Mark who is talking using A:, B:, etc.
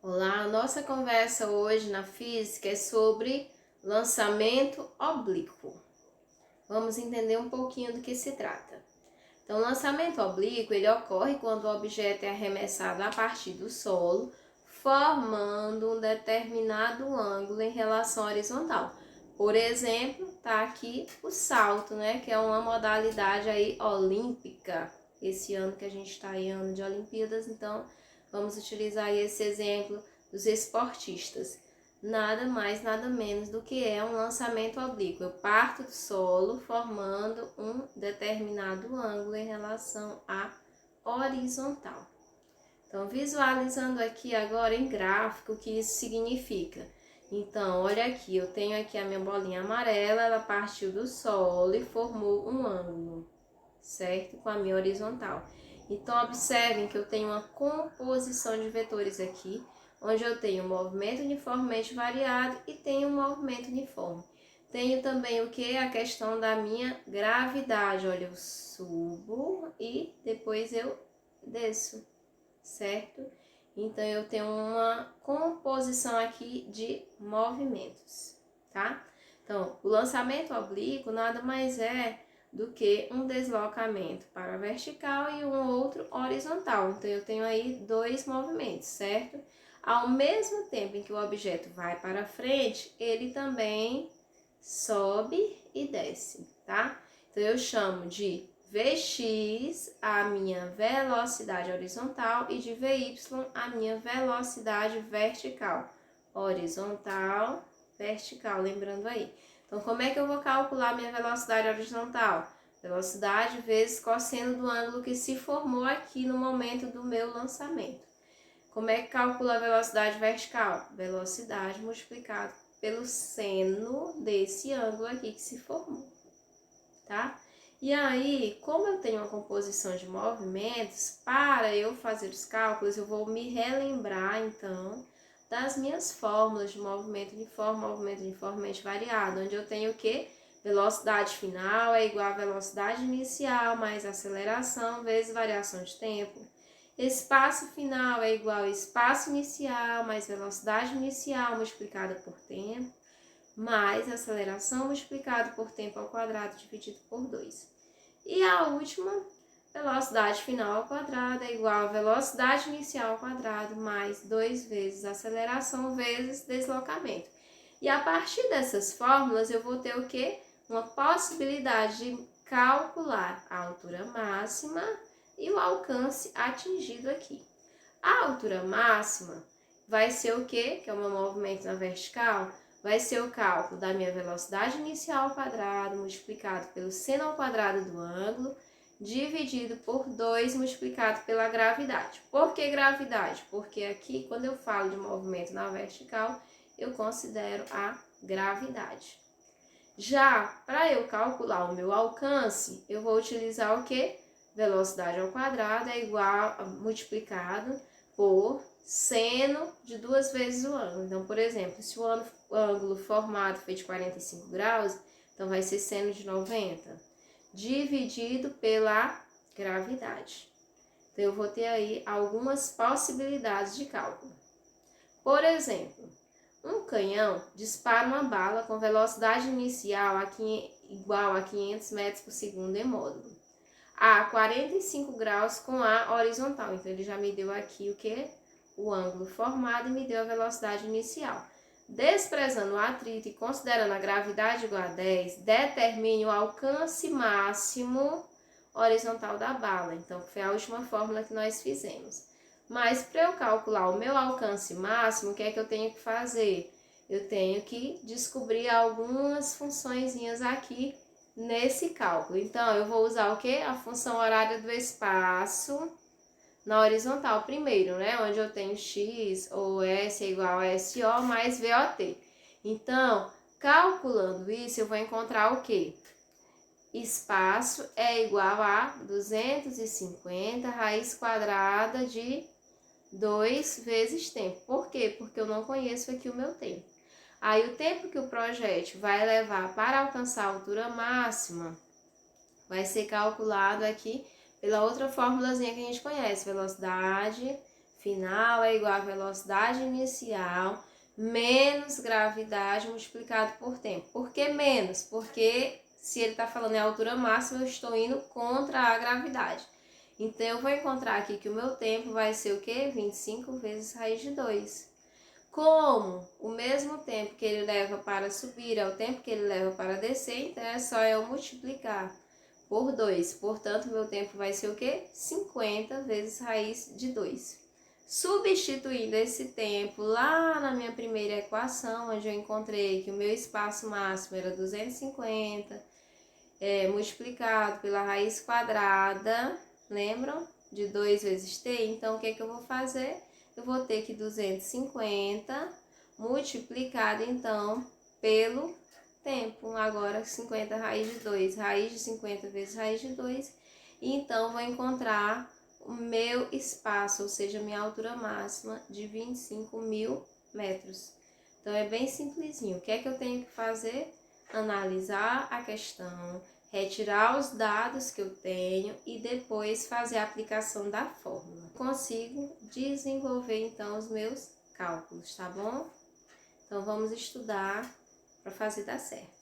A: Olá, a nossa conversa hoje na física é sobre lançamento oblíquo. Vamos entender um pouquinho do que se trata. Então, o lançamento oblíquo ele ocorre quando o objeto é arremessado a partir do solo, formando um determinado ângulo em relação à horizontal. Por exemplo, está aqui o salto, né, que é uma modalidade aí olímpica. Esse ano que a gente está em ano de Olimpíadas, então vamos utilizar aí esse exemplo dos esportistas. Nada mais, nada menos do que é um lançamento oblíquo. Eu parto do solo formando um determinado ângulo em relação à horizontal. Então, visualizando aqui agora em gráfico o que isso significa. Então, olha aqui, eu tenho aqui a minha bolinha amarela, ela partiu do solo e formou um ângulo, certo? Com a minha horizontal. Então, observem que eu tenho uma composição de vetores aqui, onde eu tenho um movimento uniformemente variado e tenho um movimento uniforme. Tenho também o que? A questão da minha gravidade. Olha, eu subo e depois eu desço, certo? Então, eu tenho uma composição aqui de movimentos, tá? Então, o lançamento oblíquo nada mais é do que um deslocamento para a vertical e um outro horizontal. Então, eu tenho aí dois movimentos, certo? Ao mesmo tempo em que o objeto vai para frente, ele também sobe e desce, tá? Então, eu chamo de Vx a minha velocidade horizontal e de Vy a minha velocidade vertical. Horizontal, vertical, lembrando aí. Então, como é que eu vou calcular minha velocidade horizontal? Velocidade vezes cosseno do ângulo que se formou aqui no momento do meu lançamento. Como é que calcula a velocidade vertical? Velocidade multiplicado pelo seno desse ângulo aqui que se formou, tá? E aí, como eu tenho uma composição de movimentos, para eu fazer os cálculos, eu vou me relembrar, então, das minhas fórmulas de movimento uniformemente variado, onde eu tenho o quê? Velocidade final é igual a velocidade inicial mais aceleração vezes variação de tempo. Espaço final é igual a espaço inicial mais velocidade inicial multiplicada por tempo, mais aceleração multiplicado por tempo ao quadrado dividido por 2. E a última, velocidade final ao quadrado é igual a velocidade inicial ao quadrado mais 2 vezes aceleração vezes deslocamento. E a partir dessas fórmulas eu vou ter o quê? Uma possibilidade de calcular a altura máxima e o alcance atingido aqui. A altura máxima vai ser o quê? Que é o meu movimento na vertical, vai ser o cálculo da minha velocidade inicial ao quadrado multiplicado pelo seno ao quadrado do ângulo, dividido por 2 multiplicado pela gravidade. Por que gravidade? Porque aqui, quando eu falo de movimento na vertical, eu considero a gravidade. Já para eu calcular o meu alcance, eu vou utilizar o quê? Velocidade ao quadrado é igual a multiplicado por seno de 2 vezes o ângulo. Então, por exemplo, se o ângulo formado foi de 45 graus, então vai ser seno de 90, dividido pela gravidade. Então, eu vou ter aí algumas possibilidades de cálculo. Por exemplo, um canhão dispara uma bala com velocidade inicial igual a 500 metros por segundo em módulo a 45 graus com a horizontal. Então, ele já me deu aqui o que? O ângulo formado e me deu a velocidade inicial. Desprezando o atrito e considerando a gravidade igual a 10, determine o alcance máximo horizontal da bala. Então, foi a última fórmula que nós fizemos. Mas, para eu calcular o meu alcance máximo, o que é que eu tenho que fazer? Eu tenho que descobrir algumas funçõezinhas aqui nesse cálculo. Então, eu vou usar o quê? A função horária do espaço na horizontal primeiro, né? Onde eu tenho x ou s é igual a SO mais VOT. Então, calculando isso, eu vou encontrar o quê? Espaço é igual a 250 raiz quadrada de 2 vezes tempo. Por quê? Porque eu não conheço aqui o meu tempo. Aí o tempo que o projétil vai levar para alcançar a altura máxima vai ser calculado aqui pela outra formulazinha que a gente conhece, velocidade final é igual à velocidade inicial menos gravidade multiplicado por tempo. Por que menos? Porque se ele está falando em altura máxima, eu estou indo contra a gravidade. Então, eu vou encontrar aqui que o meu tempo vai ser o quê? 25 vezes raiz de 2. Como o mesmo tempo que ele leva para subir é o tempo que ele leva para descer, então é só eu multiplicar por 2. Portanto, meu tempo vai ser o quê? 50 vezes raiz de 2. Substituindo esse tempo lá na minha primeira equação, onde eu encontrei que o meu espaço máximo era 250, multiplicado pela raiz quadrada, lembram? De 2 vezes t. Então, o que eu vou fazer? Eu vou ter que 250 multiplicado, então, pelo tempo. Agora, 50 raiz de 2. Raiz de 50 vezes raiz de 2. E então, vou encontrar o meu espaço, ou seja, minha altura máxima de 25.000 metros. Então, é bem simplesinho. O que é que eu tenho que fazer? Analisar a questão, retirar os dados que eu tenho e depois fazer a aplicação da fórmula. Consigo desenvolver então os meus cálculos, tá bom? Então vamos estudar para fazer dar certo.